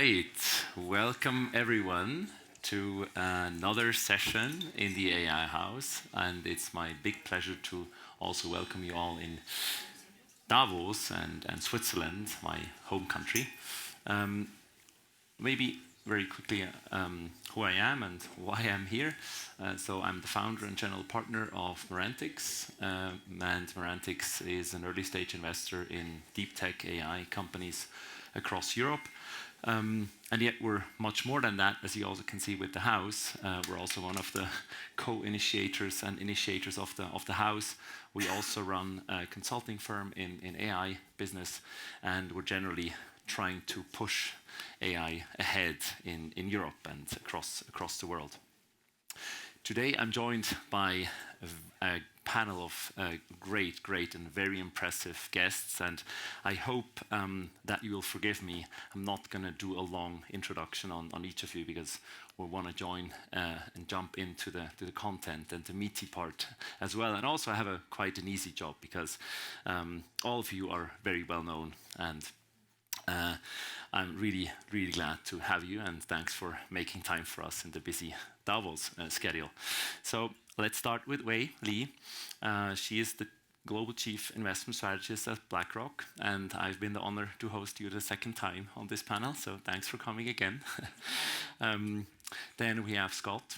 right, welcome everyone to another session in the AI House, and it's my big pleasure to also welcome you all in Davos and Switzerland, my home country. Maybe very quickly who I am and why I'm here. So I'm the founder and general partner of Merantix, and Merantix is an early stage investor in deep tech AI companies across Europe. And yet we're much more than that, as you also can see with the house. We're also one of the co-initiators and initiators of the house. We also run a consulting firm in AI business, and we're generally trying to push AI ahead in Europe and across the world. Today I'm joined by a panel of great and very impressive guests, and I hope that you will forgive me. I'm not going to do a long introduction on each of you because we want to join and jump into the content and the meaty part as well. And also I have quite an easy job because all of you are very well known, and I'm really glad to have you, and thanks for making time for us in the busy Davos schedule. So let's start with Wei Li. She is the Global Chief Investment Strategist at BlackRock, and I've been the honor to host you the second time on this panel, so thanks for coming again. Then we have Scott.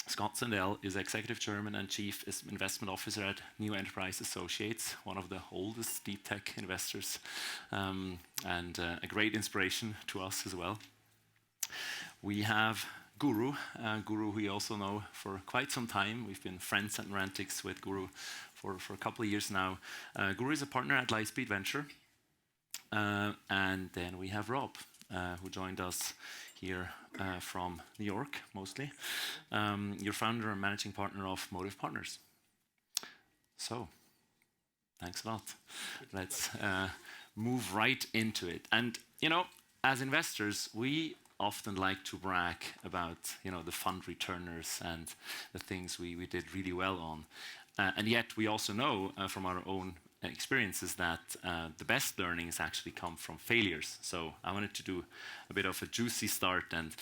Scott Sandell is Executive Chairman and Chief Investment Officer at New Enterprise Associates, one of the oldest deep tech investors, and a great inspiration to us as well. We have Guru, who we also know for quite some time. We've been friends at Merantix with Guru for a couple of years now. Guru is a partner at Lightspeed Venture. And then we have Rob, who joined us here from New York, mostly. You're founder and managing partner of Motive Partners. So, thanks a lot. Let's move right into it. And, you know, as investors, we often like to brag about, you know, the fund returners and the things we did really well on. And yet we also know from our own experiences that the best learnings actually come from failures. So I wanted to do a bit of a juicy start, and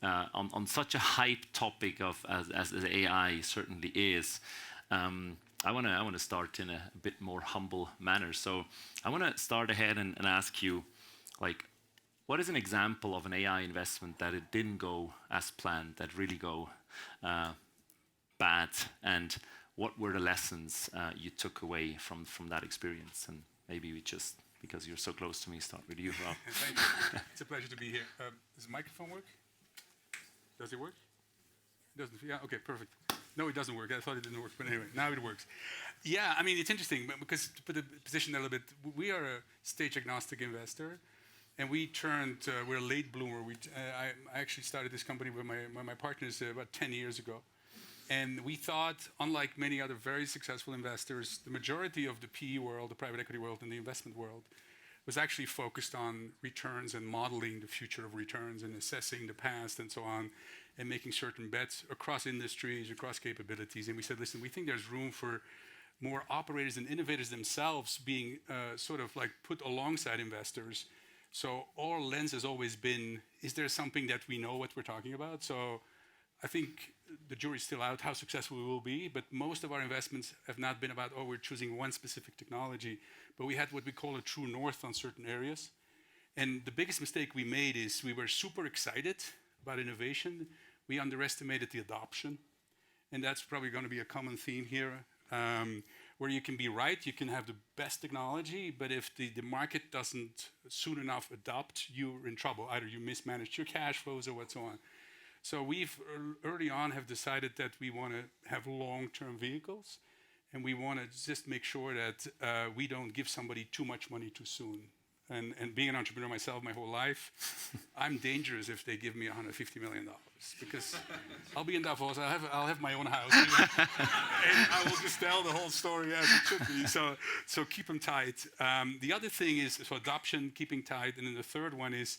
on such a hype topic of as AI certainly is, I want to start in a bit more humble manner. So I want to start ahead and ask you, like, what is an example of an AI investment that it didn't go as planned, that really go bad, and what were the lessons you took away from that experience? And maybe we just, because you're so close to me, start with you, Rob. Thank you. It's a pleasure to be here. Does the microphone work? Does it work? It doesn't. Yeah. Okay. Perfect. No, it doesn't work. I thought it didn't work, but anyway, now it works. Yeah. I mean, it's interesting because to put the position a little bit, we are a stage agnostic investor. And we we're a late bloomer. I actually started this company with my partners about 10 years ago. And we thought, unlike many other very successful investors, the majority of the PE world, the private equity world, and the investment world was actually focused on returns and modeling the future of returns and assessing the past and so on, and making certain bets across industries, across capabilities. And we said, listen, we think there's room for more operators and innovators themselves being sort of like put alongside investors. So our lens has always been, is there something that we know what we're talking about? So I think the jury's still out how successful we will be, but most of our investments have not been about, we're choosing one specific technology, but we had what we call a true north on certain areas. And the biggest mistake we made is we were super excited about innovation. We underestimated the adoption. And that's probably going to be a common theme here. Where you can be right, you can have the best technology, but if the market doesn't soon enough adopt, you're in trouble. Either you mismanaged your cash flows or what so on. So we've early on have decided that we want to have long-term vehicles, and we want to just make sure that we don't give somebody too much money too soon. And being an entrepreneur myself my whole life, I'm dangerous if they give me $150 million because I'll be in Davos. I'll have my own house, and I will just tell the whole story as it should be. So keep them tight. The other thing is so adoption, keeping tight, and then the third one is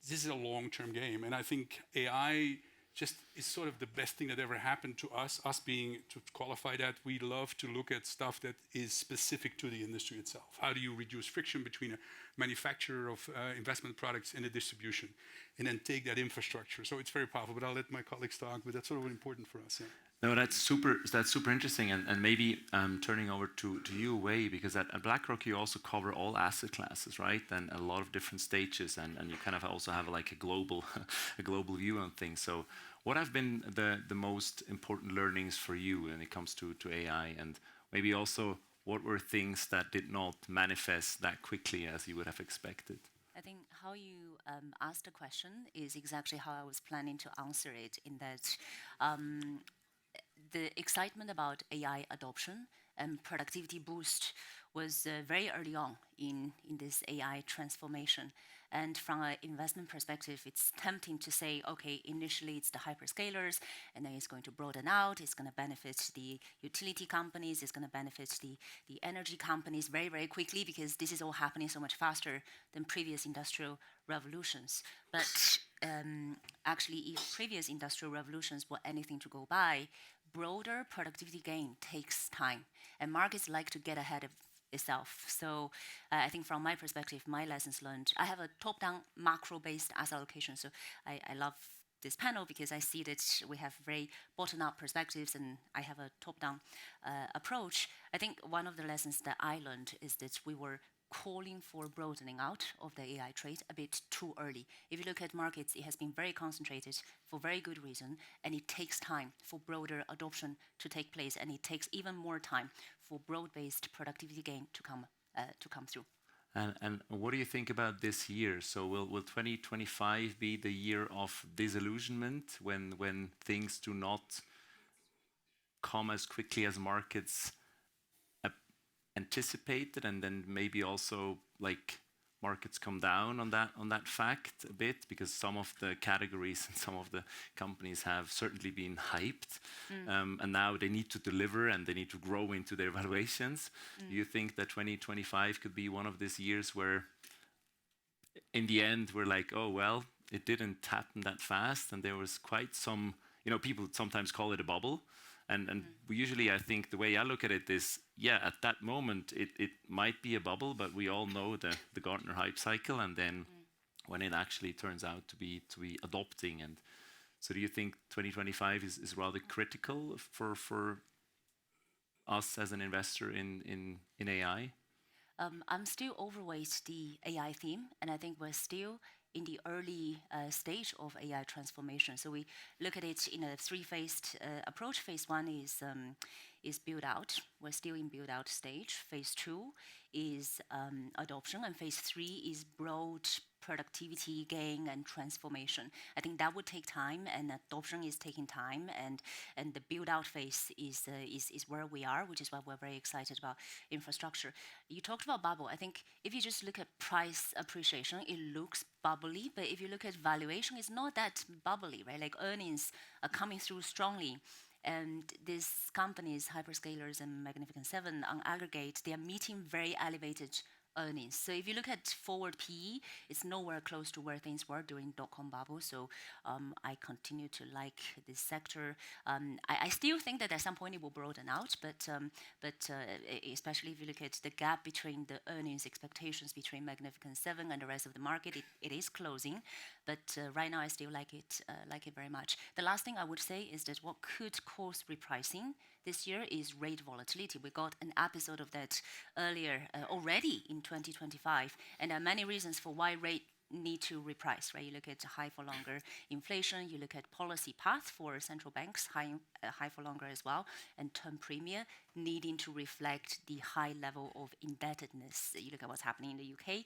this is a long-term game, and I think AI just is sort of the best thing that ever happened to us. Us being, to qualify that, we love to look at stuff that is specific to the industry itself. How do you reduce friction between a manufacturer of investment products in the distribution, and then take that infrastructure. So it's very powerful, but I'll let my colleagues talk, but that's sort of important for us. Yeah. No, that's super interesting, and maybe turning over to you, Wei, because at BlackRock you also cover all asset classes, right? And a lot of different stages, and you kind of also have like a global a global view on things. So what have been the most important learnings for you when it comes to AI, and maybe also what were things that did not manifest that quickly as you would have expected? I think how you asked the question is exactly how I was planning to answer it, in that the excitement about AI adoption and productivity boost was very early on in this AI transformation. And from an investment perspective, it's tempting to say, okay, initially it's the hyperscalers, and then it's going to broaden out, it's going to benefit the utility companies, it's going to benefit the energy companies very, very quickly, because this is all happening so much faster than previous industrial revolutions. But actually, if previous industrial revolutions were anything to go by, broader productivity gain takes time, and markets like to get ahead of itself. So I think from my perspective, my lessons learned, I have a top-down macro-based asset allocation. So I love this panel because I see that we have very bottom-up perspectives, and I have a top-down approach. I think one of the lessons that I learned is that we were calling for broadening out of the AI trade a bit too early. If you look at markets, it has been very concentrated for very good reason, and it takes time for broader adoption to take place, and it takes even more time for broad-based productivity gain to come through. And what do you think about this year? So will 2025 be the year of disillusionment when things do not come as quickly as markets anticipated, and then maybe also like markets come down on that fact a bit, because some of the categories and some of the companies have certainly been hyped, and now they need to deliver and they need to grow into their valuations. Do you think that 2025 could be one of these years where in the end we're like, oh well, it didn't happen that fast, and there was quite some, people sometimes call it a bubble. And we usually, I think, the way I look at it is, yeah, at that moment, it might be a bubble, but we all know the Gartner hype cycle, and then when it actually turns out to be adopting. And so do you think 2025 is rather critical for us as an investor in AI? I'm still overweight the AI theme, and I think we're still in the early stage of AI transformation. So we look at it in a three-phased approach. Phase one is build out. We're still in build out stage. Phase two is adoption, and phase three is broad productivity gain and transformation. I think that would take time, and adoption is taking time, and the build out phase is where we are, which is why we're very excited about infrastructure. You talked about bubble. I think if you just look at price appreciation, it looks bubbly, but if you look at valuation, it's not that bubbly, right? Like earnings are coming through strongly. And these companies, hyperscalers and Magnificent Seven, on aggregate, they are meeting very elevated earnings. So if you look at forward PE, it's nowhere close to where things were during dot-com bubble. So I continue to like this sector. I still think that at some point it will broaden out, but especially if you look at the gap between the earnings expectations between Magnificent Seven and the rest of the market, it is closing. But right now I still like it very much. The last thing I would say is that what could cause repricing this year is rate volatility. We got an episode of that earlier already in 2025, and there are many reasons for why rate need to reprice, right? You look at high for longer inflation, you look at policy path for central banks, high for longer as well, and term premium needing to reflect the high level of indebtedness. You look at what's happening in the UK,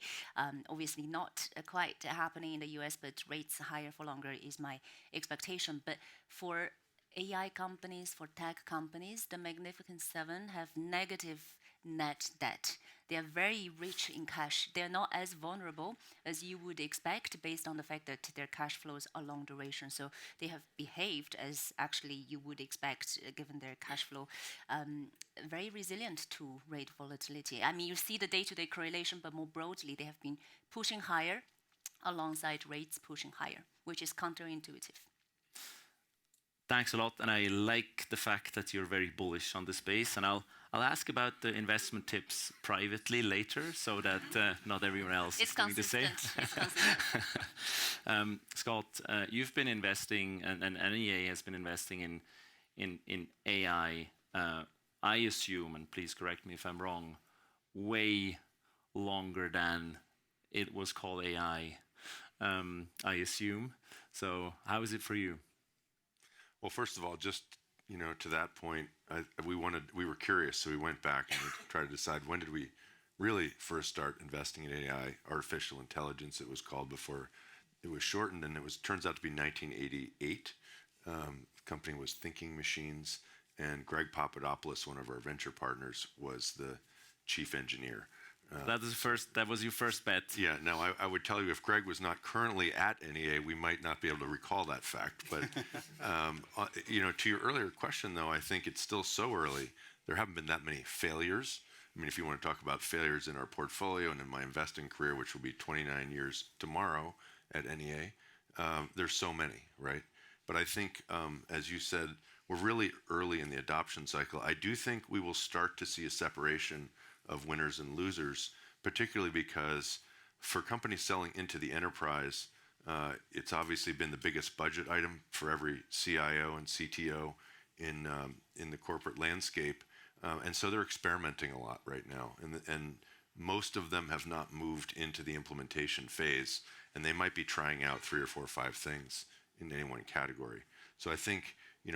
obviously not quite happening in the US, but rates higher for longer is my expectation. But for AI companies, for tech companies, the Magnificent Seven have negative net debt. They are very rich in cash. They are not as vulnerable as you would expect based on the fact that their cash flows are long duration. So they have behaved as actually you would expect, given their cash flow, very resilient to rate volatility. I mean, you see the day-to-day correlation, but more broadly, they have been pushing higher alongside rates pushing higher, which is counterintuitive. Thanks a lot, and I like the fact that you're very bullish on the space. And I'll ask about the investment tips privately later, so that not everyone else is doing the same. It's consistent. Scott, you've been investing, and NEA has been investing in AI. I assume, and please correct me if I'm wrong, way longer than it was called AI. I assume. So, how is it for you? Well, first of all, just to that point, we were curious, so we went back and we tried to decide when did we really first start investing in AI, artificial intelligence. It was called before it was shortened, and turns out to be 1988. The company was Thinking Machines, and Greg Papadopoulos, one of our venture partners, was the chief engineer. That was your first bet. Yeah. Now, I would tell you, if Greg was not currently at NEA, we might not be able to recall that fact. But to your earlier question, though, I think it's still so early. There haven't been that many failures. I mean, if you want to talk about failures in our portfolio and in my investing career, which will be 29 years tomorrow at NEA, there's so many, right? But I think, as you said, we're really early in the adoption cycle. I do think we will start to see a separation of winners and losers, particularly because for companies selling into the enterprise, it's obviously been the biggest budget item for every CIO and CTO in the corporate landscape, and so they're experimenting a lot right now, and most of them have not moved into the implementation phase, and they might be trying out 3 or 4 or 5 things in any one category. So I think,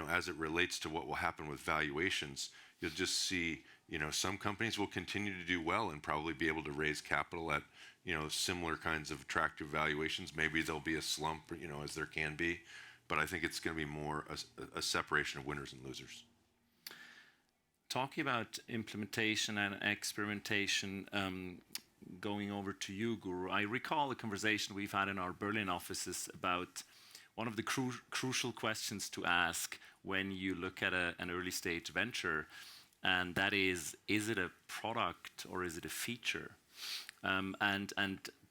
as it relates to what will happen with valuations, you'll just see, some companies will continue to do well and probably be able to raise capital at, similar kinds of attractive valuations. Maybe there'll be a slump, as there can be, but I think it's going to be more a separation of winners and losers. Talking about implementation and experimentation, going over to you, Guru, I recall a conversation we've had in our Berlin offices about one of the crucial questions to ask when you look at an early stage venture, and that is it a product or is it a feature? And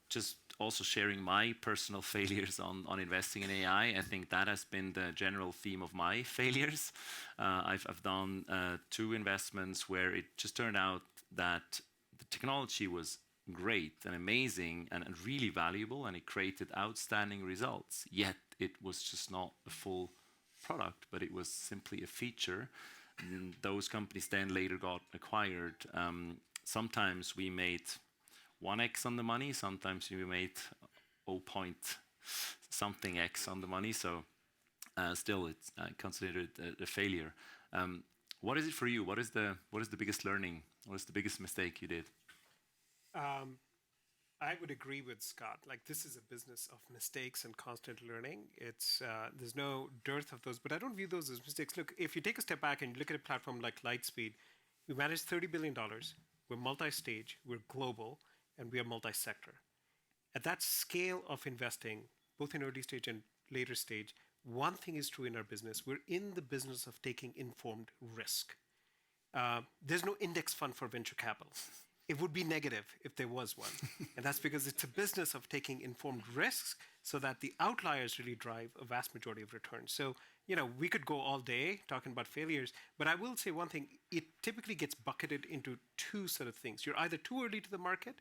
just also sharing my personal failures on investing in AI, I think that has been the general theme of my failures. I've done 2 investments where it just turned out that the technology was great and amazing and really valuable, and it created outstanding results, yet it was just not a full product, but it was simply a feature. And those companies then later got acquired. Sometimes we made 1x on the money, sometimes we made 0. something x on the money, so still it's considered a failure. What is it for you? What is the biggest learning? What is the biggest mistake you did? I would agree with Scott. Like, this is a business of mistakes and constant learning. It's there's no dearth of those, but I don't view those as mistakes. Look, if you take a step back and you look at a platform like Lightspeed, we manage $30 billion. We're multi-stage, we're global, and we are multi-sector. At that scale of investing, both in early stage and later stage, one thing is true in our business. We're in the business of taking informed risk. There's no index fund for venture capital. It would be negative if there was one. And that's because it's a business of taking informed risks so that the outliers really drive a vast majority of returns. So, we could go all day talking about failures, but I will say one thing. It typically gets bucketed into 2 sort of things. You're either too early to the market.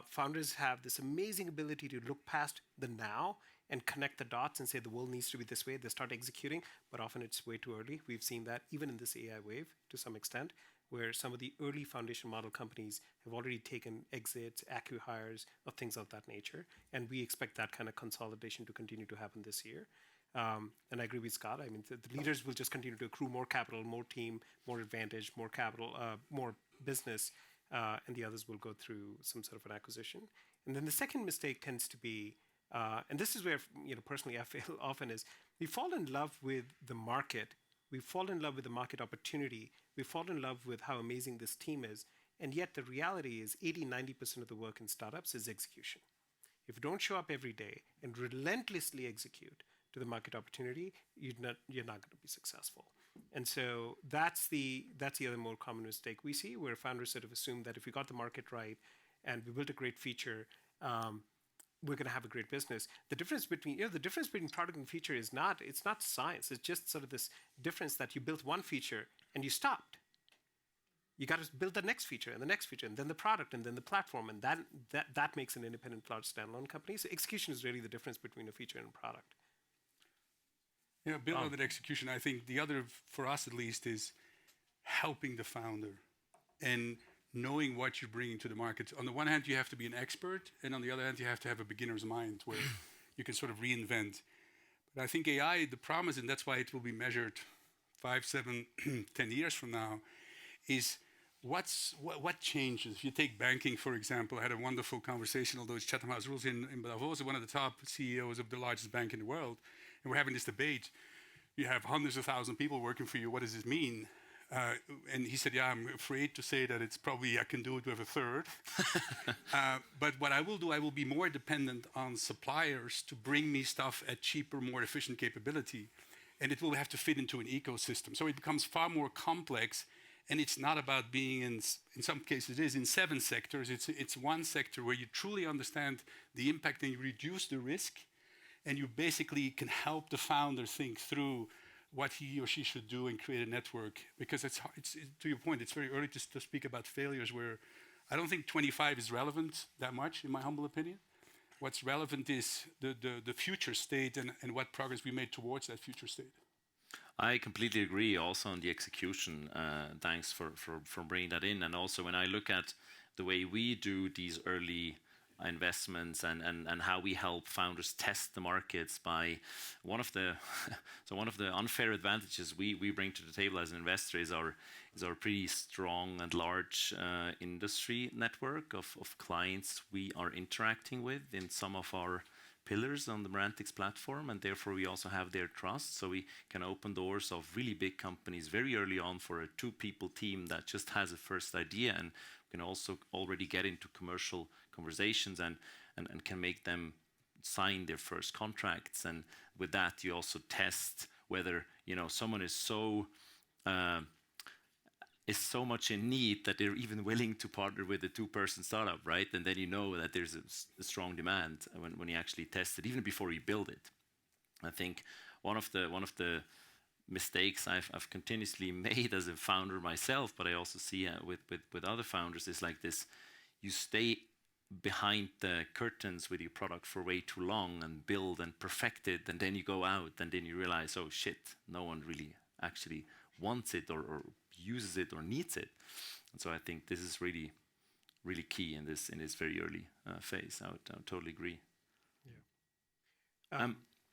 Founders have this amazing ability to look past the now and connect the dots and say the world needs to be this way. They start executing, but often it's way too early. We've seen that even in this AI wave to some extent, where some of the early foundation model companies have already taken exits, acqui-hires, or things of that nature. And we expect that kind of consolidation to continue to happen this year. And I agree with Scott. I mean, the leaders will just continue to accrue more capital, more team, more advantage, more capital, more business, and the others will go through some sort of an acquisition. And then the second mistake tends to be, and this is where, personally I fail often, is we fall in love with the market. We fall in love with the market opportunity. We fall in love with how amazing this team is. And yet the reality is 80-90% of the work in startups is execution. If you don't show up every day and relentlessly execute to the market opportunity, you're not going to be successful. And so that's the other more common mistake we see, where founders sort of assume that if we got the market right and we built a great feature, we're going to have a great business. The difference between product and feature is not science. It's just sort of this difference that you built one feature and you stopped. You got to build the next feature and the next feature and then the product and then the platform, and that makes an independent cloud standalone company. So execution is really the difference between a feature and a product. Yeah, build on that execution. I think the other, for us at least, is helping the founder and knowing what you're bringing to the market. On the one hand, you have to be an expert, and on the other hand, you have to have a beginner's mind where you can sort of reinvent. But I think AI, the promise, and that's why it will be measured 5, 7, 10 years from now, is what changes. If you take banking, for example, I had a wonderful conversation, although it's Chatham House Rules in Davos, one of the top CEOs of the largest bank in the world, and we're having this debate. You have hundreds of thousands of people working for you. What does this mean? And he said, yeah, I'm afraid to say that it's probably I can do it with a third. But what I will do, I will be more dependent on suppliers to bring me stuff at cheaper, more efficient capability. And it will have to fit into an ecosystem. So it becomes far more complex. And it's not about being in some cases it is, in 7 sectors. It's one sector where you truly understand the impact and you reduce the risk. And you basically can help the founder think through what he or she should do and create a network. Because it's to your point, it's very early to speak about failures where I don't think 25 is relevant that much, in my humble opinion. What's relevant is the future state and what progress we made towards that future state. I completely agree also on the execution. Thanks for bringing that in. And also when I look at the way we do these early investments and how we help founders test the markets by one of the unfair advantages we bring to the table as an investor is our pretty strong and large industry network of clients we are interacting with in some of our pillars on the Merantix platform, and therefore we also have their trust, so we can open doors of really big companies very early on for a 2-people team that just has a first idea, and we can also already get into commercial conversations and can make them sign their first contracts. And with that you also test whether someone is so much in need that they're even willing to partner with a 2-person startup, right? And then you know that there's a strong demand when you actually test it, even before you build it. I think one of the mistakes I've continuously made as a founder myself, but I also see with other founders is like this: you stay behind the curtains with your product for way too long and build and perfect it, and then you go out and then you realize, oh shit, no one really actually wants it or uses it or needs it. And so I think this is really, really key in this very early phase. I would totally agree. Yeah.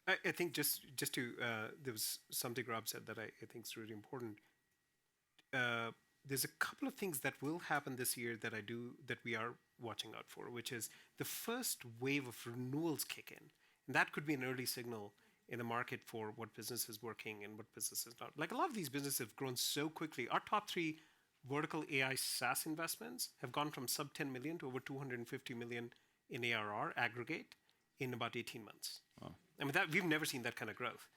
I think just to there was something Rob said that I think is really important. There's a couple of things that will happen this year that we are watching out for, which is the first wave of renewals kick in, and that could be an early signal in the market for what business is working and what business is not. Like a lot of these businesses have grown so quickly. Our top 3 vertical AI SaaS investments have gone from sub 10 million to over 250 million in ARR aggregate in about 18 months. Wow. I mean, we've never seen that kind of growth.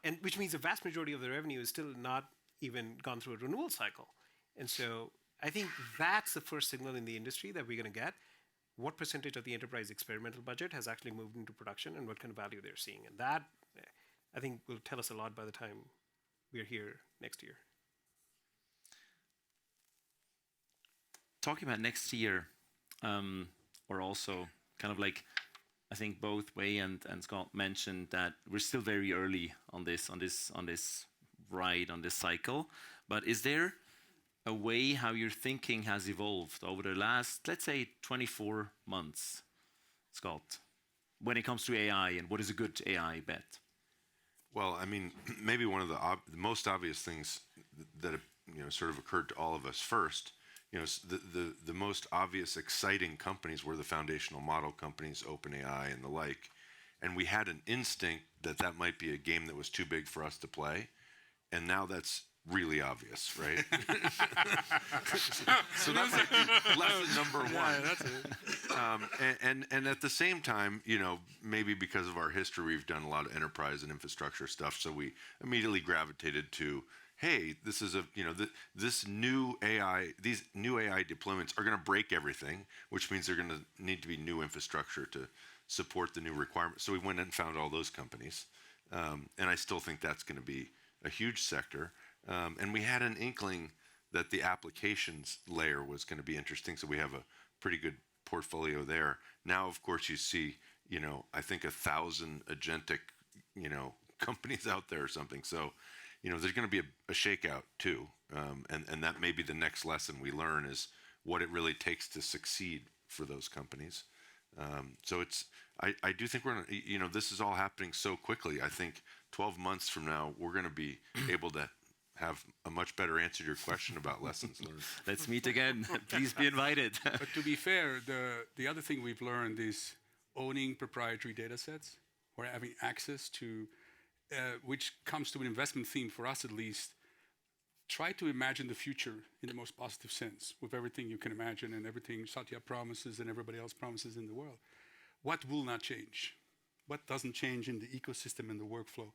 And which means the vast majority of the revenue is still not even gone through a renewal cycle. And so I think that's the first signal in the industry that we're going to get. What percentage of the enterprise experimental budget has actually moved into production and what kind of value they're seeing. And that, I think, will tell us a lot by the time we're here next year. Talking about next year, or also kind of like, I think both Wei and Scott mentioned that we're still very early on this ride, on this cycle. But is there a way how your thinking has evolved over the last, let's say, 24 months, Scott, when it comes to AI and what is a good AI bet? Well, I mean, maybe one of the most obvious things that sort of occurred to all of us first, the most obvious exciting companies were the foundational model companies, OpenAI and the like, and we had an instinct that might be a game that was too big for us to play, and now that's really obvious, right? So that might be lesson number 1. Yeah, that's it. And at the same time, maybe because of our history, we've done a lot of enterprise and infrastructure stuff, so we immediately gravitated to, hey, this is these new AI deployments are going to break everything, which means they're going to need to be new infrastructure to support the new requirements. So we went and found all those companies. And I still think that's going to be a huge sector. And we had an inkling that the applications layer was going to be interesting. So we have a pretty good portfolio there. Now, of course, you see, I think 1,000 agentic, companies out there or something. So, there's going to be a shakeout too. And that may be the next lesson we learn is what it really takes to succeed for those companies. So I do think we're gonna, this is all happening so quickly. I think 12 months from now, we're going to be able to have a much better answer to your question about lessons learned. Let's meet again. Please be invited. But to be fair, the other thing we've learned is owning proprietary data sets or having access to, which comes to an investment theme for us at least. Try to imagine the future in the most positive sense with everything you can imagine and everything Satya promises and everybody else promises in the world. What will not change? What doesn't change in the ecosystem and the workflow?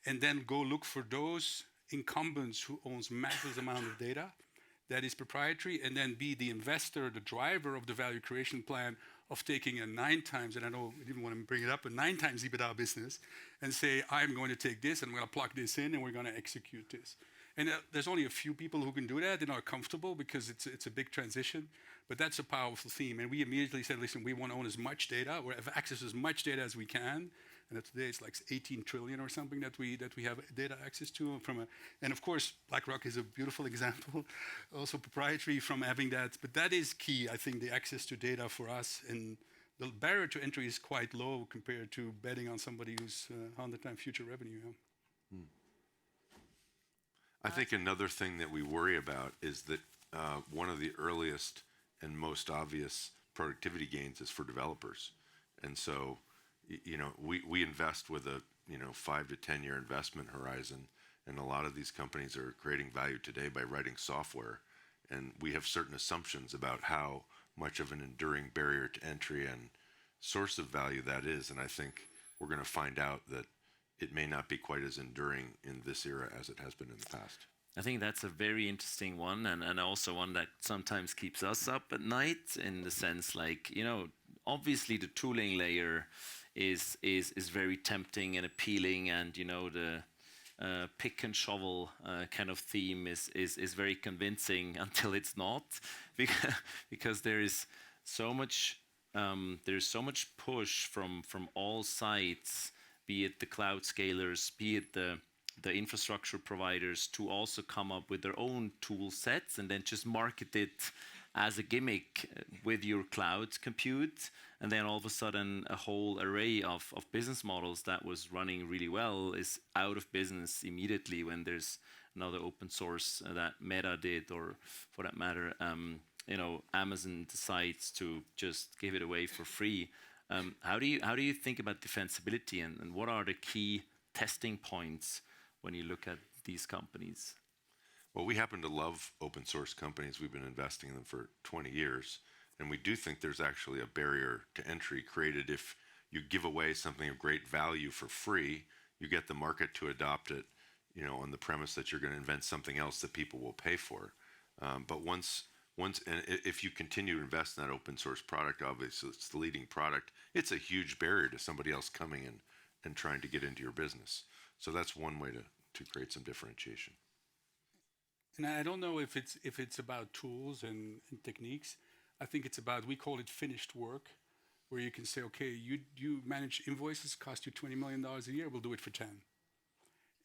And then go look for those incumbents who owns massive amount of data that is proprietary, and then be the investor, the driver of the value creation plan of taking a 9 times, and I know I didn't want to bring it up, a 9 times EBITDA business, and say, I'm going to take this and I'm going to plug this in and we're going to execute this. And there's only a few people who can do that and are comfortable because it's a big transition, but that's a powerful theme. And we immediately said, listen, we want to own as much data or have access to as much data as we can. And today it's like 18 trillion or something that we have data access to. And of course, BlackRock is a beautiful example, also proprietary from having that. But that is key, I think, the access to data for us. And the barrier to entry is quite low compared to betting on somebody who's 100 times future revenue. I think another thing that we worry about is that one of the earliest and most obvious productivity gains is for developers. And so, we invest with a 5 to 10 year investment horizon, and a lot of these companies are creating value today by writing software. And we have certain assumptions about how much of an enduring barrier to entry and source of value that is. And I think we're going to find out that it may not be quite as enduring in this era as it has been in the past. I think that's a very interesting one, and also one that sometimes keeps us up at night, in the sense obviously the tooling layer is very tempting and appealing, and the pick and shovel kind of theme is very convincing until it's not, because there's so much push from all sides, be it the cloud scalers, be it the infrastructure providers, to also come up with their own tool sets and then just market it as a gimmick with your cloud compute. And then all of a sudden, a whole array of business models that was running really well is out of business immediately when there's another open source that Meta did, or for that matter, Amazon decides to just give it away for free. How do you think about defensibility, and what are the key testing points when you look at these companies? Well, we happen to love open source companies. We've been investing in them for 20 years. And we do think there's actually a barrier to entry created if you give away something of great value for free. You get the market to adopt it, on the premise that you're going to invent something else that people will pay for. But once, and if you continue to invest in that open source product, obviously it's the leading product, it's a huge barrier to somebody else coming in and trying to get into your business. So that's one way to create some differentiation. And I don't know if it's about tools and techniques. I think it's about, we call it finished work, where you can say, okay, you manage invoices, cost you $20 million a year, we'll do it for 10.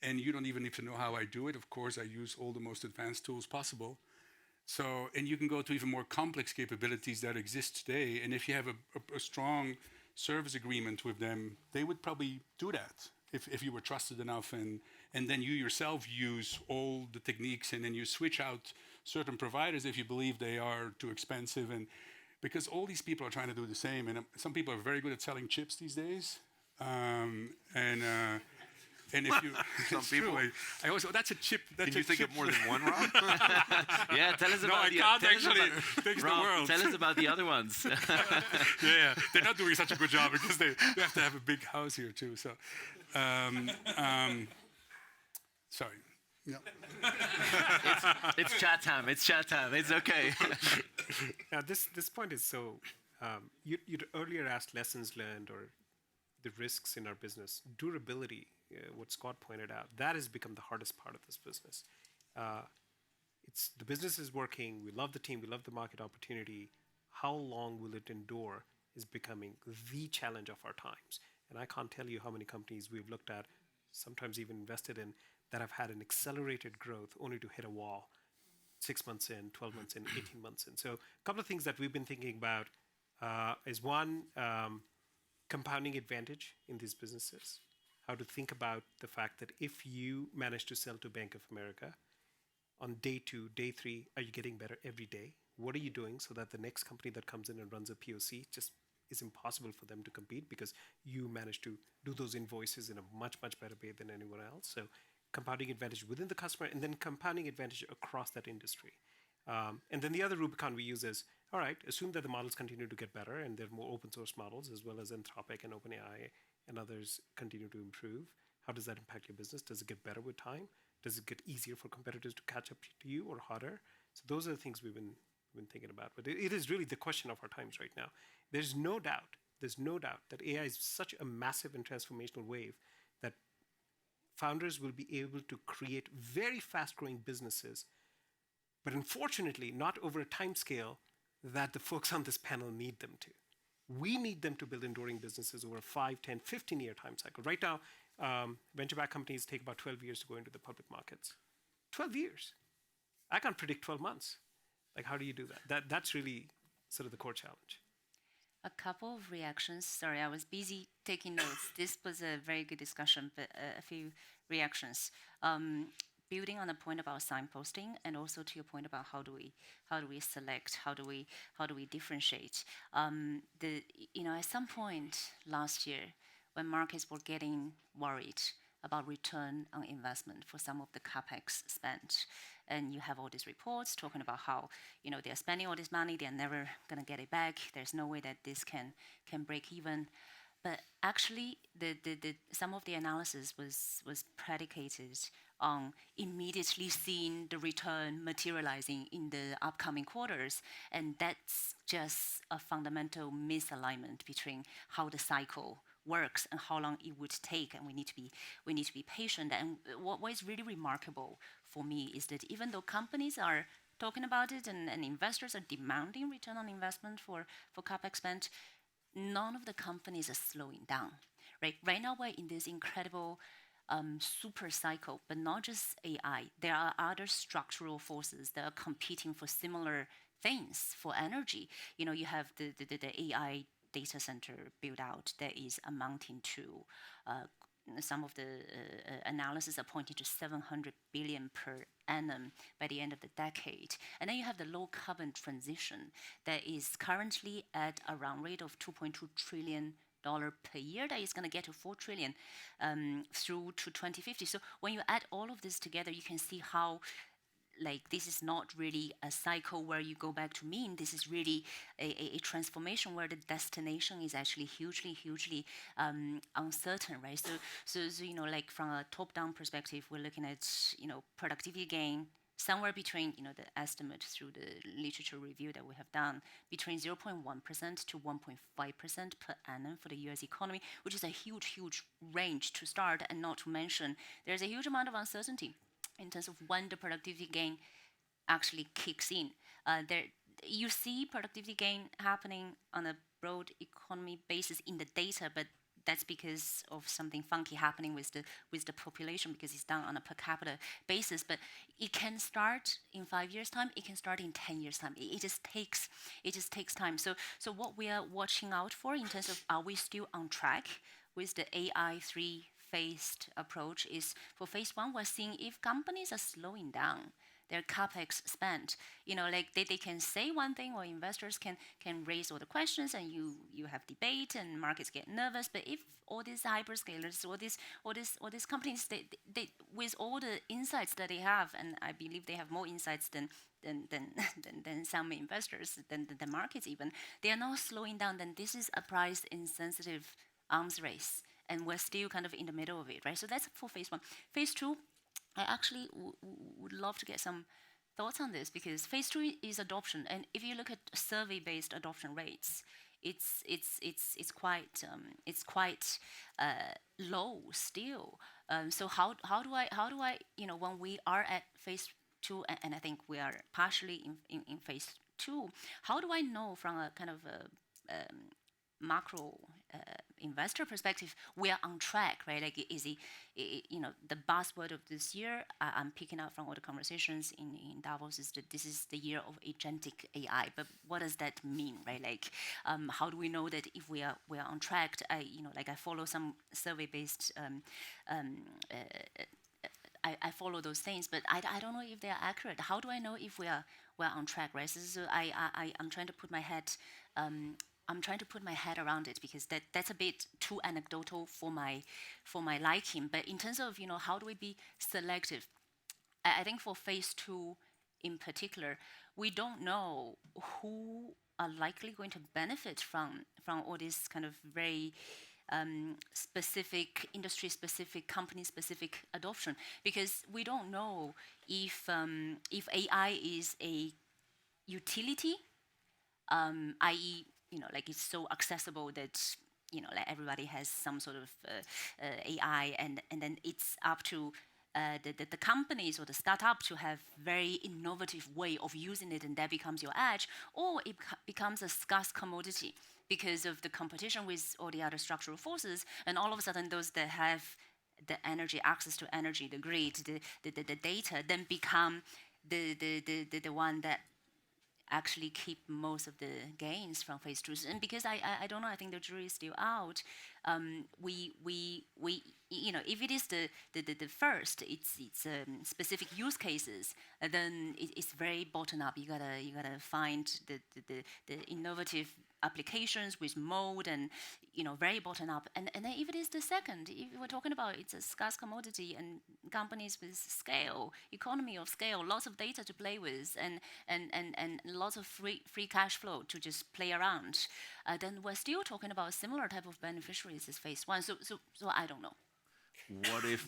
And you don't even need to know how I do it. Of course, I use all the most advanced tools possible. So, and you can go to even more complex capabilities that exist today. And if you have a strong service agreement with them, they would probably do that if you were trusted enough. And then you yourself use all the techniques, and then you switch out certain providers if you believe they are too expensive. And because all these people are trying to do the same, and some people are very good at selling chips these days. And if you, some people. True, I always, that's a chip. That's Can you think chip. of more than one, Rob? Yeah, tell us No, about I can't actually fix the Rob, world. tell us about the other ones. Yeah, they're not doing such a good job because they have to have a big house here too. So, sorry. No. It's chat time. It's chat time. It's okay. Now, this point is so you'd earlier asked lessons learned or the risks in our business. Durability, what Scott pointed out, that has become the hardest part of this business. It's the business is working. We love the team. We love the market opportunity. How long will it endure is becoming the challenge of our times. And I can't tell you how many companies we've looked at, sometimes even invested in, that have had an accelerated growth only to hit a wall 6 months in, 12 months in, 18 months in. So a couple of things that we've been thinking about is one, compounding advantage in these businesses. How to think about the fact that if you manage to sell to Bank of America, on day 2, day 3, are you getting better every day? What are you doing so that the next company that comes in and runs a POC just is impossible for them to compete because you manage to do those invoices in a much, much better way than anyone else. So compounding advantage within the customer and then compounding advantage across that industry. And then the other Rubicon we use is, all right, assume that the models continue to get better and there are more open source models as well as Anthropic and OpenAI and others continue to improve. How does that impact your business? Does it get better with time? Does it get easier for competitors to catch up to you or harder? So those are the things we've been thinking about. But it is really the question of our times right now. There's no doubt that AI is such a massive and transformational wave that founders will be able to create very fast-growing businesses, but unfortunately not over a time scale that the folks on this panel need them to. We need them to build enduring businesses over a 5, 10, 15-year time cycle. Right now, venture-backed companies take about 12 years to go into the public markets. 12 years. I can't predict 12 months. Like, how do you do that? That's really sort of the core challenge. A couple of reactions. Sorry, I was busy taking notes. This was a very good discussion, but a few reactions. Building on the point about signposting, and also to your point about how do we select, how do we differentiate. At some point last year, when markets were getting worried about return on investment for some of the capex spent, and you have all these reports talking about how they're spending all this money, they're never going to get it back. There's no way that this can break even. But actually, some of the analysis was predicated on immediately seeing the return materializing in the upcoming quarters, and that's just a fundamental misalignment between how the cycle works and how long it would take, and we need to be patient. And what is really remarkable for me is that even though companies are talking about it and investors are demanding return on investment for capex spent, none of the companies are slowing down. Right now we're in this incredible super cycle, but not just AI. There are other structural forces that are competing for similar things, for energy. You have the AI data center build out that is amounting to some of the analysis are pointing to 700 billion per annum by the end of the decade. And then you have the low carbon transition that is currently at a run rate of $2.2 trillion per year that is going to get to 4 trillion through to 2050. So when you add all of this together, you can see how this is not really a cycle where you go back to mean. This is really a transformation where the destination is actually hugely uncertain, right? So from a top-down perspective, we're looking at productivity gain somewhere between the estimate through the literature review that we have done between 0.1% to 1.5% per annum for the U.S. economy, which is a huge range to start, and not to mention there's a huge amount of uncertainty in terms of when the productivity gain actually kicks in. You see productivity gain happening on a broad economy basis in the data, but that's because of something funky happening with the population, because it's done on a per capita basis. But it can start in 5 years' time. It can start in 10 years' time. It just takes time. So what we are watching out for in terms of are we still on track with the AI 3-phased approach is for phase 1, we're seeing if companies are slowing down their capex spend. They can say one thing, or investors can raise all the questions, and you have debate, and markets get nervous. But if all these hyperscalers, all these companies, they with all the insights that they have, and I believe they have more insights than some investors, than the markets even, they are not slowing down. Then this is a price insensitive arms race, and we're still kind of in the middle of it, right? So that's for phase 1. Phase 2. I actually would love to get some thoughts on this, because phase 2 is adoption. And if you look at survey-based adoption rates, it's quite low still. So how do I when we are at phase two, and I think we are partially in phase two, how do I know from a kind of a macro investor perspective we are on track, right? Like, is it, the buzzword of this year, I'm picking up from all the conversations in Davos, is that this is the year of agentic AI. But what does that mean, right? Like, how do we know that if we are on track? I follow some survey-based. I follow those things, but I don't know if they are accurate. How do I know if we're on track, right? So I'm trying to put my head. I'm trying to put my head around it, because that's a bit too anecdotal for my liking. But in terms of how do we be selective, I think for phase two in particular, we don't know who are likely going to benefit from all this kind of very specific, industry-specific, company-specific adoption, because we don't know if AI is a utility, i.e., like it's so accessible that like everybody has some sort of AI, and then it's up to the companies or the startup to have very innovative way of using it, and that becomes your edge, or it becomes a scarce commodity because of the competition with all the other structural forces, and all of a sudden those that have the energy, access to energy, the grid, the data, then become the one that actually keep most of the gains from phase two. And because I don't know, I think the jury is still out. We if it is the first, it's specific use cases, then it's very bottom up. You gotta find the innovative applications with mode, and very bottom up. And then if it is the second, if we're talking about it's a scarce commodity, and companies with scale, economy of scale, lots of data to play with, and lots of free cash flow to just play around, then we're still talking about a similar type of beneficiaries as phase one. So I don't know.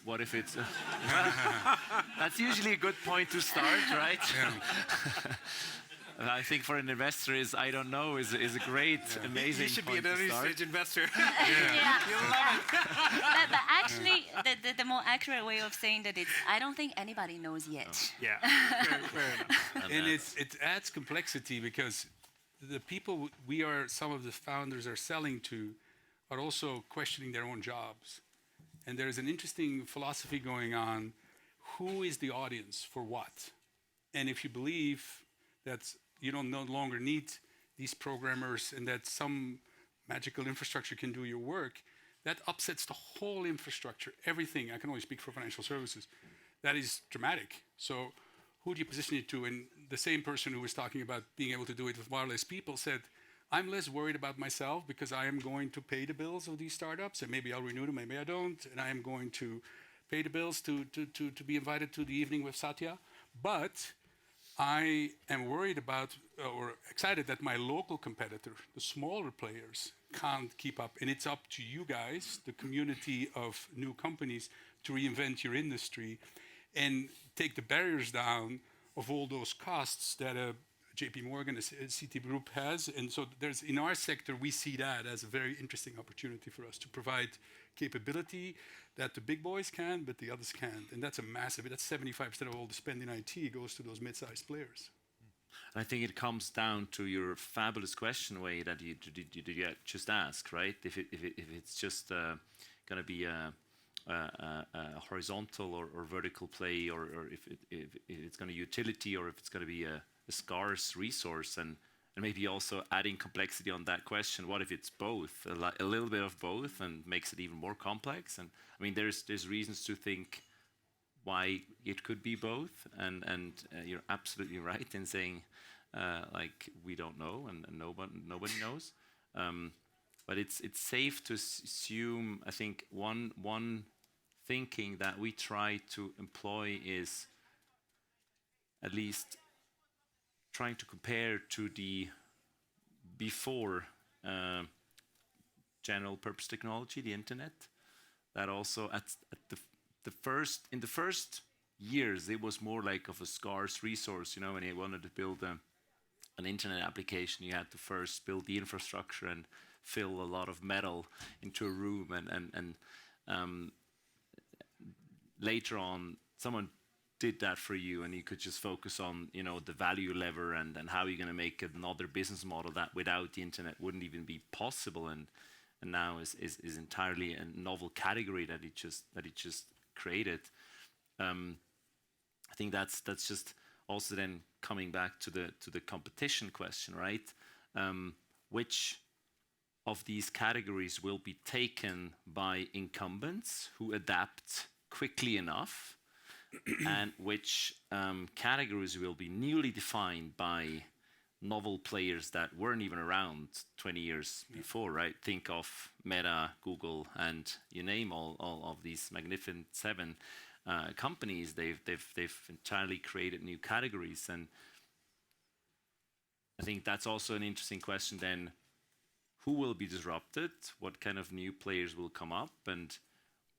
What if it's that's usually a good point to start, right? I think for an investor is I don't know is a great, amazing. You should be point an to early start. stage investor. You'll love it. but actually, the more accurate way of saying that it's I don't think anybody knows yet. Yeah, fair enough. And it adds complexity, because the people some of the founders are selling to are also questioning their own jobs. And there's an interesting philosophy going on. Who is the audience for what? And if you believe that you don't no longer need these programmers and that some magical infrastructure can do your work, that upsets the whole infrastructure, everything. I can only speak for financial services. That is dramatic. So who do you position it to? And the same person who was talking about being able to do it with wireless people said, I'm less worried about myself because I am going to pay the bills of these startups, and maybe I'll renew them, maybe I don't, and I am going to pay the bills to be invited to the evening with Satya. But I am worried about or excited that my local competitor, the smaller players, can't keep up. And it's up to you guys, the community of new companies, to reinvent your industry and take the barriers down of all those costs that a JP Morgan, a Citigroup has. And so in our sector, we see that as a very interesting opportunity for us to provide capability that the big boys can, but the others can't. And that's that's 75% of all the spend in IT goes to those mid-sized players. I think it comes down to your fabulous question, Wei, that you just asked, right? If it's just going to be a horizontal or vertical play, or if it's going to utility, or if it's going to be a scarce resource, and maybe also adding complexity on that question. What if it's both, a little bit of both, and makes it even more complex? And I mean, there's reasons to think why it could be both, and you're absolutely right in saying like we don't know, and nobody knows. But it's safe to assume. I think one thinking that we try to employ is at least trying to compare to the before general purpose technology, the internet. That also at the first years it was more like of a scarce resource, when you wanted to build an internet application, you had to first build the infrastructure and fill a lot of metal into a room, and later on, someone did that for you, and you could just focus on, you know, the value lever and how you're going to make another business model that without the internet wouldn't even be possible, and now is entirely a novel category that it just created. I think that's just also then coming back to the competition question, right? Which of these categories will be taken by incumbents who adapt quickly enough, and which categories will be newly defined by novel players that weren't even around 20 years before, right? Think of Meta, Google, and you name all of these magnificent seven companies. They've entirely created new categories, and I think that's also an interesting question then. Who will be disrupted? What kind of new players will come up? And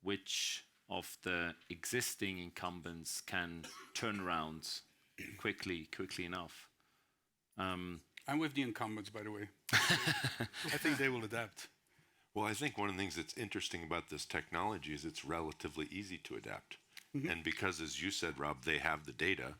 which of the existing incumbents can turn around quickly enough? I'm with the incumbents, by the way. I think they will adapt. Well, I think one of the things that's interesting about this technology is it's relatively easy to adapt. And because, as you said, Rob, they have the data,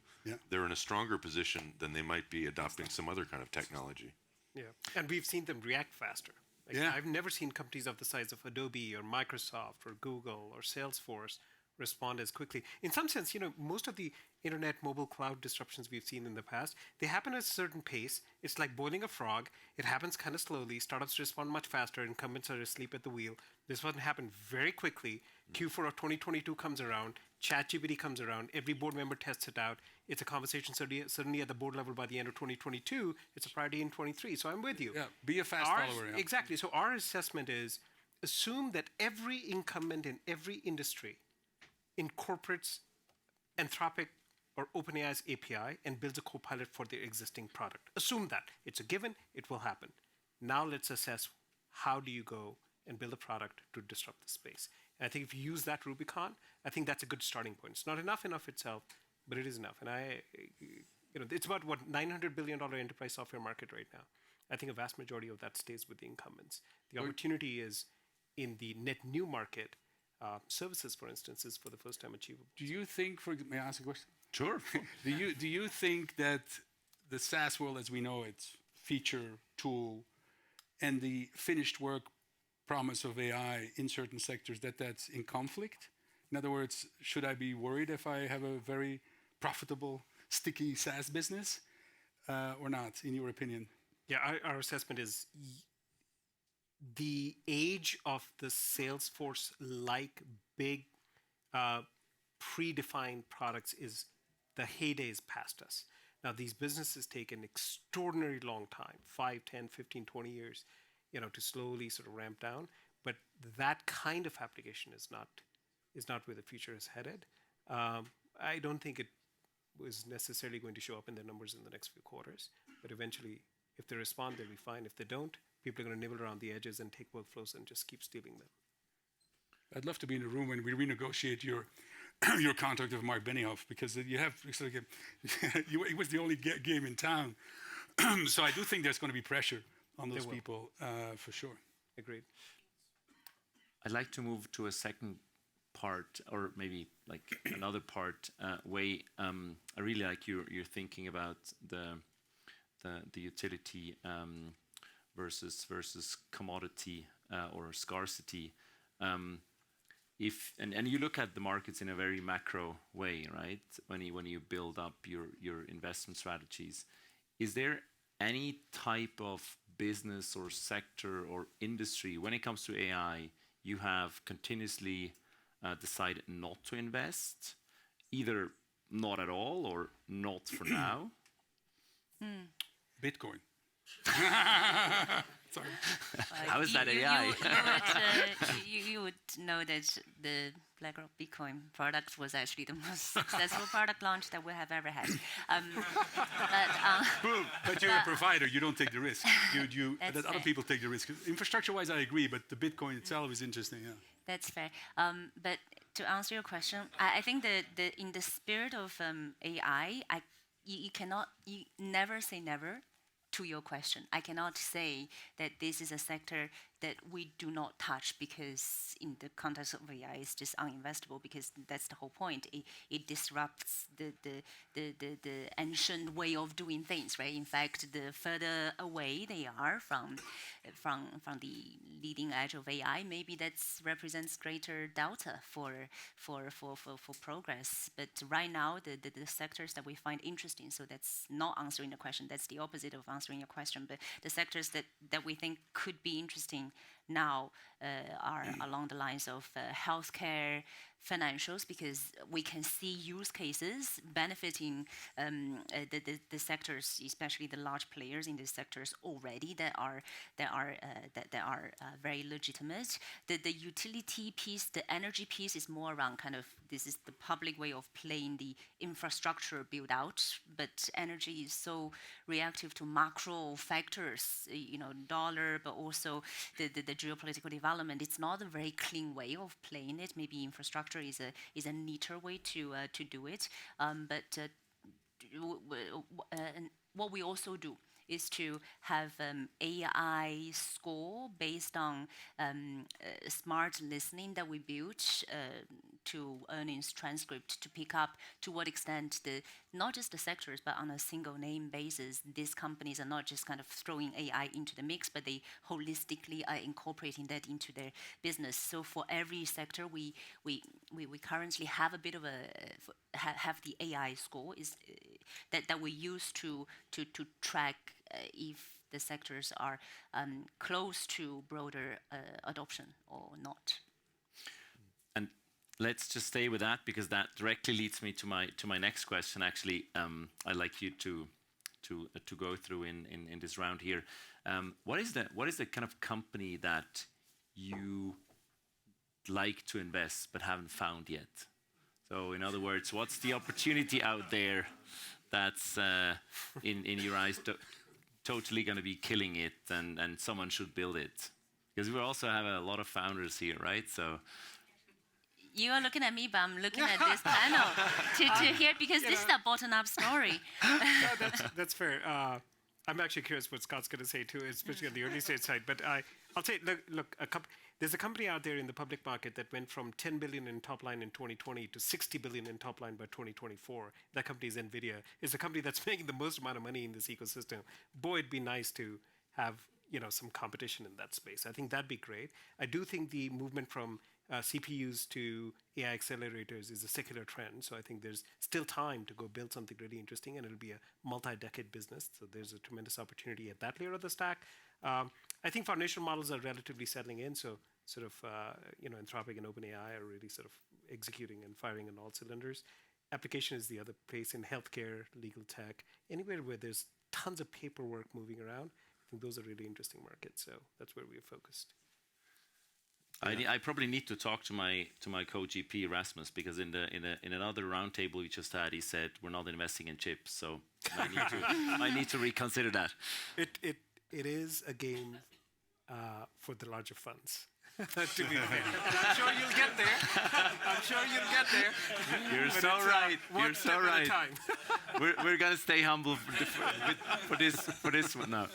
they're in a stronger position than they might be adopting some other kind of technology. Yeah, and we've seen them react faster. Like, I've never seen companies of the size of Adobe or Microsoft or Google or Salesforce respond as quickly. In some sense, you know, most of the internet mobile cloud disruptions we've seen in the past, they happen at a certain pace. It's like boiling a frog. It happens kind of slowly. Startups respond much faster. Incumbents are asleep at the wheel. This one happened very quickly. Q4 of 2022 comes around. ChatGPT comes around. Every board member tests it out. It's a conversation suddenly at the board level by the end of 2022. It's a priority in 23. So I'm with you. Yeah, be a fast follower. Yeah. Exactly. So our assessment is assume that every incumbent in every industry incorporates Anthropic or OpenAI's API and builds a copilot for their existing product. Assume that. It's a given. It will happen. Now let's assess how do you go and build a product to disrupt the space. And I think if you use that Rubicon, I think that's a good starting point. It's not enough itself, but it is enough. And it's about what $900 billion enterprise software market right now. I think a vast majority of that stays with the incumbents. The opportunity is in the net new market. Services, for instance, is for the first time achievable. Do you think, may I ask a question? Sure. Do you think that the SaaS world as we know it, feature, tool, and the finished work promise of AI in certain sectors, that's in conflict? In other words, should I be worried if I have a very profitable, sticky SaaS business or not, in your opinion? Yeah, our assessment is the age of the Salesforce-like big predefined products is the heyday is past us. Now, these businesses take an extraordinary long time, 5, 10, 15, 20 years, to slowly sort of ramp down. But that kind of application is not where the future is headed. I don't think it was necessarily going to show up in their numbers in the next few quarters. But eventually, if they respond, they'll be fine. If they don't, people are going to nibble around the edges and take workflows and just keep stealing them. I'd love to be in a room when we renegotiate your contract with Mark Benioff, because you have it was the only game in town. So I do think there's going to be pressure on those people for sure. Agreed. I'd like to move to a second part, or maybe like another part. I really like your thinking about the utility versus commodity or scarcity. And you look at the markets in a very macro way, right? When you build up your investment strategies, is there any type of business or sector or industry when it comes to AI you have continuously decided not to invest, either not at all or not for now? Bitcoin. Sorry. How is that AI? You would know that the BlackRock Bitcoin product was actually the most successful product launch that we have ever had. But you're a provider. You don't take the risk. That other people take the risk. Infrastructure-wise, I agree, but the Bitcoin itself is interesting. Yeah. That's fair. But to answer your question, I think that in the spirit of AI, you never say never. to your question. I cannot say that this is a sector that we do not touch because in the context of AI it's just uninvestable, because that's the whole point. It disrupts the ancient way of doing things, right? In fact, the further away they are from the leading edge of AI, maybe that represents greater delta for progress. But right now, the sectors that we find interesting, so that's not answering the question, that's the opposite of answering your question, but the sectors that we think could be interesting now are along the lines of healthcare, financials, because we can see use cases benefiting the sectors, especially the large players in these sectors already that are very legitimate. The utility piece, the energy piece is more around kind of, this is the public way of playing the infrastructure build out, but energy is so reactive to macro factors, dollar, but also the geopolitical development. It's not a very clean way of playing it. Maybe infrastructure is a neater way to do it. What we also do is to have AI score based on smart listening that we built to earnings transcript to pick up to what extent not just the sectors, but on a single name basis, these companies are not just kind of throwing AI into the mix, but they holistically are incorporating that into their business. So for every sector, we currently have a bit of have the AI score is that we use to track if the sectors are close to broader adoption or not. And let's just stay with that, because that directly leads me to my next question. Actually, I'd like you to go through in this round here. What is the kind of company that you like to invest but haven't found yet? So in other words, what's the opportunity out there that's in your eyes totally going to be killing it, and someone should build it? Because we also have a lot of founders here, right? So you are looking at me, but I'm looking at this panel to hear, because this is a bottom-up story. No, that's fair. I'm actually curious what Scott's going to say too, especially on the early stage side. But I'll say, look, there's a company out there in the public market that went from 10 billion in top line in 2020 to 60 billion in top line by 2024. That company is NVIDIA. It's a company that's making the most amount of money in this ecosystem. Boy, it'd be nice to have some competition in that space. I think that'd be great. I do think the movement from CPUs to AI accelerators is a secular trend. So I think there's still time to go build something really interesting, and it'll be a multi-decade business. So there's a tremendous opportunity at that layer of the stack. I think foundational models are relatively settling in. So sort of, Anthropic and OpenAI are really sort of executing and firing on all cylinders. Application is the other place in healthcare, legal tech, anywhere where there's tons of paperwork moving around. I think those are really interesting markets. So that's where we're focused. I probably need to talk to my co-GP Rasmus, because in another roundtable we just had, he said we're not investing in chips, so I need to reconsider that. It is a game for the larger funds. To be fair, and I'm sure you'll get there. You're so right. You're so right. We're gonna stay humble for this one now.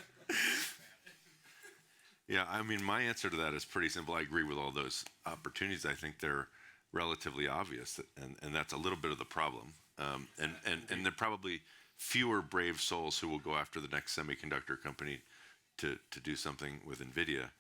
Yeah, I mean, my answer to that is pretty simple. I agree with all those opportunities. I think they're relatively obvious, and that's a little bit of the problem. And there are probably fewer brave souls who will go after the next semiconductor company to do something with NVIDIA.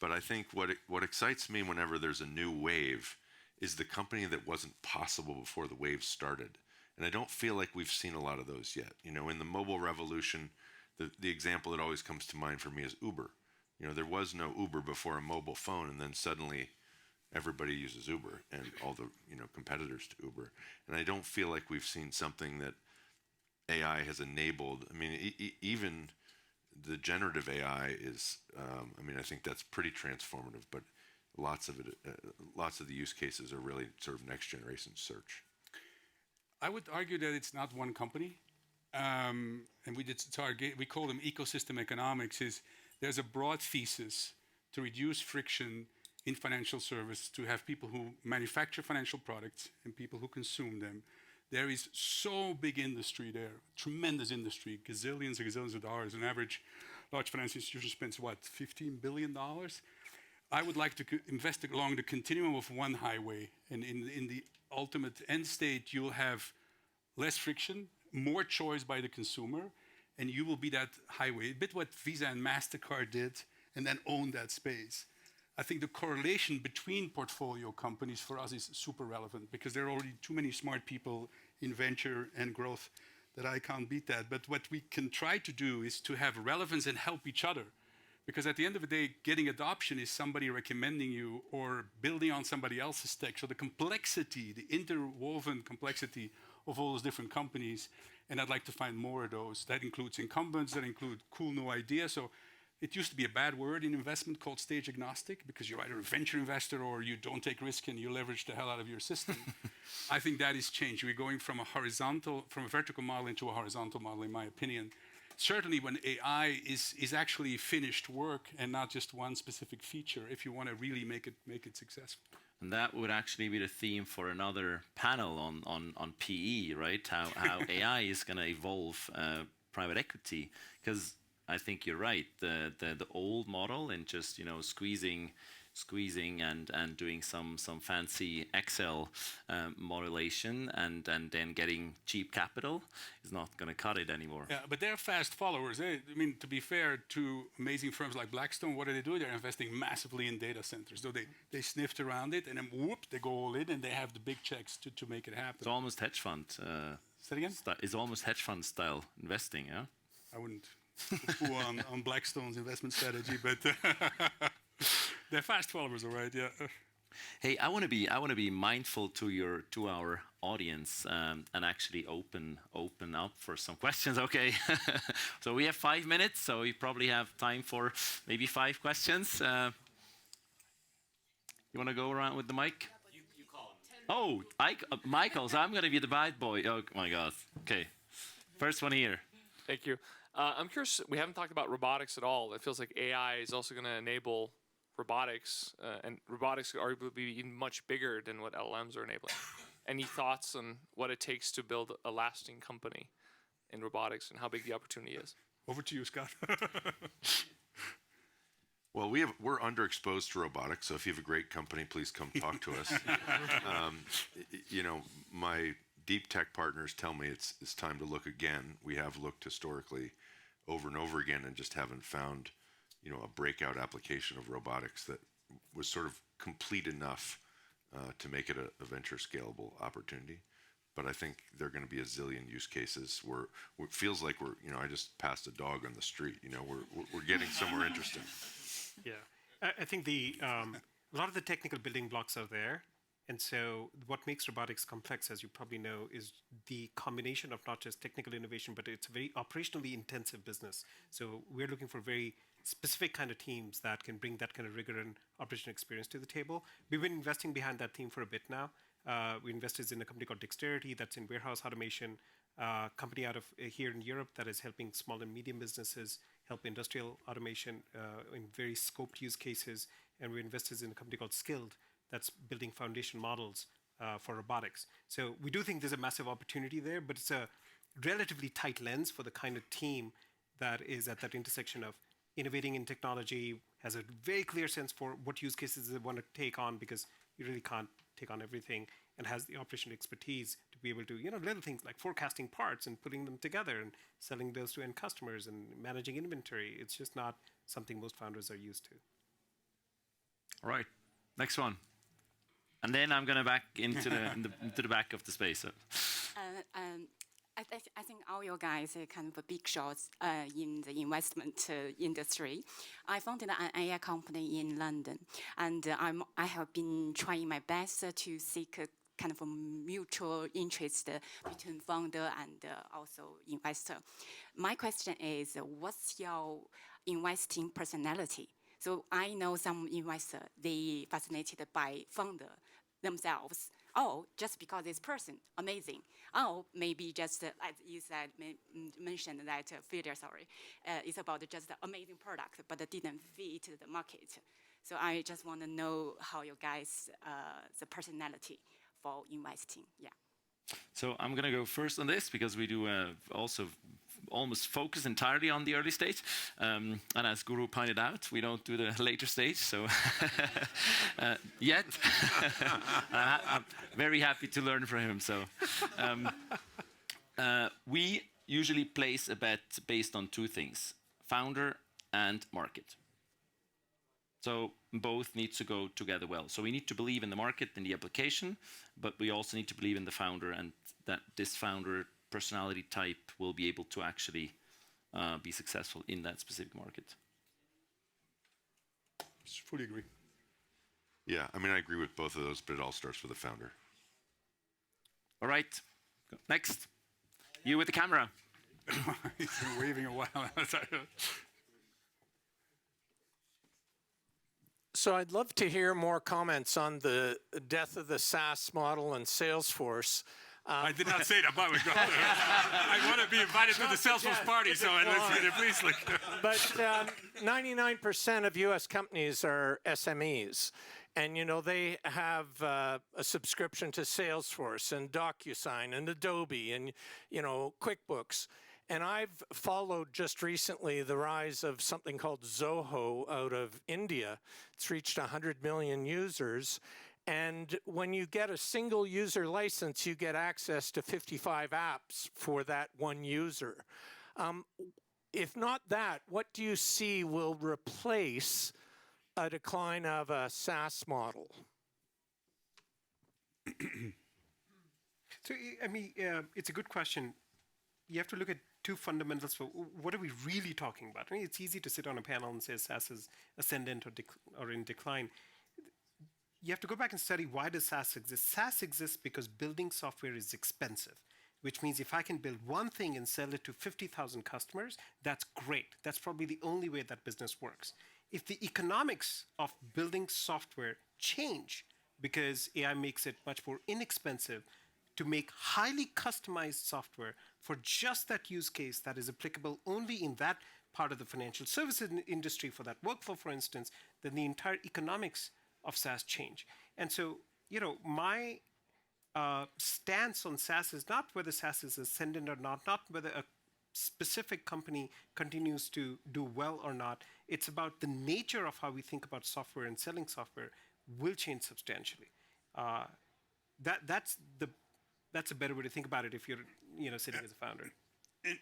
But I think what excites me whenever there's a new wave is the company that wasn't possible before the wave started. And I don't feel like we've seen a lot of those yet. In the mobile revolution, the example that always comes to mind for me is Uber. There was no Uber before a mobile phone, and then suddenly everybody uses Uber, and all the competitors to Uber. And I don't feel like we've seen something that AI has enabled. I mean, even the generative AI is. I think that's pretty transformative. But lots of the use cases are really sort of next generation search. I would argue that it's not one company, and we call them ecosystem economics. There's a broad thesis to reduce friction in financial service, to have people who manufacture financial products and people who consume them There is so big industry there, tremendous industry, gazillions and gazillions of dollars. An average large financial institution spends, what, $15 billion? I would like to invest along the continuum of one highway. And in the ultimate end state, you'll have less friction, more choice by the consumer, and you will be that highway. A bit what Visa and MasterCard did, and then own that space. I think the correlation between portfolio companies for us is super relevant because there are already too many smart people in venture and growth that I can't beat that. But what we can try to do is to have relevance and help each other. Because at the end of the day, getting adoption is somebody recommending you or building on somebody else's tech. So the complexity, the interwoven complexity of all those different companies, and I'd like to find more of those. That includes incumbents, that include cool new ideas. So it used to be a bad word in investment called stage agnostic because you're either a venture investor or you don't take risk and you leverage the hell out of your system. I think that is changed. We're going from a vertical model into a horizontal model, in my opinion. Certainly when AI is actually finished work and not just one specific feature, if you want to really make it successful. And that would actually be the theme for another panel on PE, right? How AI is going to evolve private equity. Because I think you're right. The old model and just squeezing and doing some fancy Excel modulation and then getting cheap capital is not going to cut it anymore. Yeah, but they're fast followers. I mean, to be fair to amazing firms like Blackstone, what do? They're investing massively in data centers. So they sniffed around it and then whoop, they go all in and they have the big checks to make it happen. It's almost hedge fund. Say it again? It's almost hedge fund style investing, yeah? I wouldn't poo on Blackstone's investment strategy, but they're fast followers, all right, yeah. Hey, I want to be mindful to our audience and actually open up for some questions. Okay, so we have 5 minutes, so we probably have time for maybe 5 questions. You want to go around with the mic? You call him. Oh, Michael, so I'm going to be the bad boy. Oh my God. Okay, first one here. Thank you. I'm curious. We haven't talked about robotics at all. It feels like AI is also going to enable robotics, and robotics could arguably be even much bigger than what LLMs are enabling. Any thoughts on what it takes to build a lasting company in robotics and how big the opportunity is? Over to you, Scott. Well, we're underexposed to robotics, so if you have a great company, please come talk to us. My deep tech partners tell me it's time to look again. We have looked historically over and over again and just haven't found a breakout application of robotics that was sort of complete enough to make it a venture scalable opportunity. But I think there are going to be a zillion use cases where it feels like I just passed a dog on the street. We're getting somewhere interesting. Yeah, I think a lot of the technical building blocks are there. And so what makes robotics complex, as you probably know, is the combination of not just technical innovation, but it's a very operationally intensive business. So we're looking for very specific kind of teams that can bring that kind of rigor and operational experience to the table. We've been investing behind that theme for a bit now. We invested in a company called Dexterity that's in warehouse automation, a company out of here in Europe that is helping small and medium businesses help industrial automation in very scoped use cases. And we invested in a company called Skilled that's building foundation models for robotics. So we do think there's a massive opportunity there, but it's a relatively tight lens for the kind of team that is at that intersection of innovating in technology, has a very clear sense for what use cases they want to take on, because you really can't take on everything, and has the operational expertise to be able to, little things like forecasting parts and putting them together and selling those to end customers and managing inventory. It's just not something most founders are used to. All right, next one. And then I'm going to back into the back of the space. I think all your guys are kind of big shots in the investment industry. I founded an AI company in London, and I have been trying my best to seek a kind of a mutual interest between founder and also investor. My question is, what's your investing personality? So I know some investors, they fascinated by founder themselves. Oh, just because this person, amazing. Oh, maybe just, as you said, mentioned that failure, it's about just the amazing product, but it didn't fit the market. So I just want to know how you guys, the personality for investing, yeah. So I'm going to go first on this because we do also almost focus entirely on the early stage. And as Guru pointed out, we don't do the later stage, so yet. I'm very happy to learn from him. So we usually place a bet based on two things, founder and market. So both need to go together well. So we need to believe in the market and the application, but we also need to believe in the founder and that this founder personality type will be able to actually be successful in that specific market. Fully agree. Yeah, I mean, I agree with both of those, but it all starts with the founder. All right, next. You with the camera. He's been waving a while. So I'd love to hear more comments on the death of the SaaS model and Salesforce. I did not say that, but I want to be invited to the Salesforce party, so please. But 99% of U.S. companies are SMEs. And, you know, they have a subscription to Salesforce and DocuSign and Adobe and, you know, QuickBooks. And I've followed just recently the rise of something called Zoho out of India. It's reached 100 million users. And when you get a single user license, you get access to 55 apps for that one user. If not that, what do you see will replace a decline of a SaaS model? So, I mean, it's a good question. You have to look at two fundamentals for what are we really talking about. I mean, it's easy to sit on a panel and say SaaS is ascendant or in decline. You have to go back and study why does SaaS exist. SaaS exists because building software is expensive, which means if I can build one thing and sell it to 50,000 customers, that's great. That's probably the only way that business works. If the economics of building software change because AI makes it much more inexpensive to make highly customized software for just that use case that is applicable only in that part of the financial services industry for that workflow, for instance, then the entire economics of SaaS change. And so, you know, my stance on SaaS is not whether SaaS is ascendant or not whether a specific company continues to do well or not. It's about the nature of how we think about software and selling software will change substantially. That's a better way to think about it if you're, you know, sitting as a founder.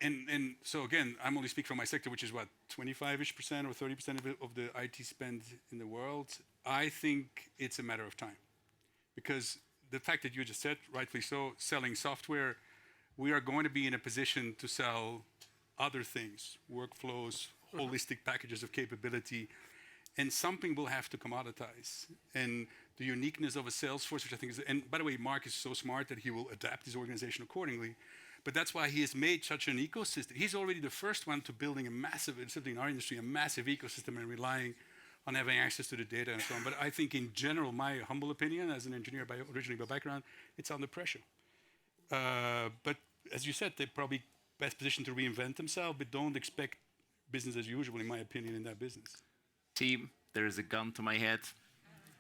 And so again, I'm only speaking from my sector, which is what, 25-ish% or 30% of the IT spend in the world. I think it's a matter of time, because the fact that you just said, rightfully so, selling software, we are going to be in a position to sell other things, workflows, holistic packages of capability, and something will have to commoditize. And the uniqueness of a Salesforce, which I think is, and by the way, Mark is so smart that he will adapt his organization accordingly. But that's why he has made such an ecosystem. He's already the first one to building a massive, certainly in our industry, a massive ecosystem and relying on having access to the data and so on. But I think in general, my humble opinion as an engineer originally by background, it's under pressure. But as you said, they're probably best positioned to reinvent themselves, but don't expect business as usual, in my opinion, in that business. Team, there is a gun to my head.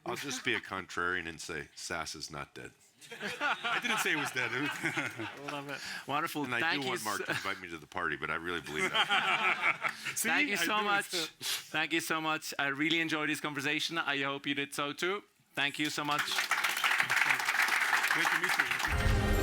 I'll just be a contrarian and say SaaS is not dead. I didn't say it was dead. I love it. Wonderful. And I Thank do you. want Mark to invite me to the party, but I really believe that. See, Thank you so do much. it. Thank you so much. I really enjoyed this conversation. I hope you did so too. Thank you so much. Great to meet you.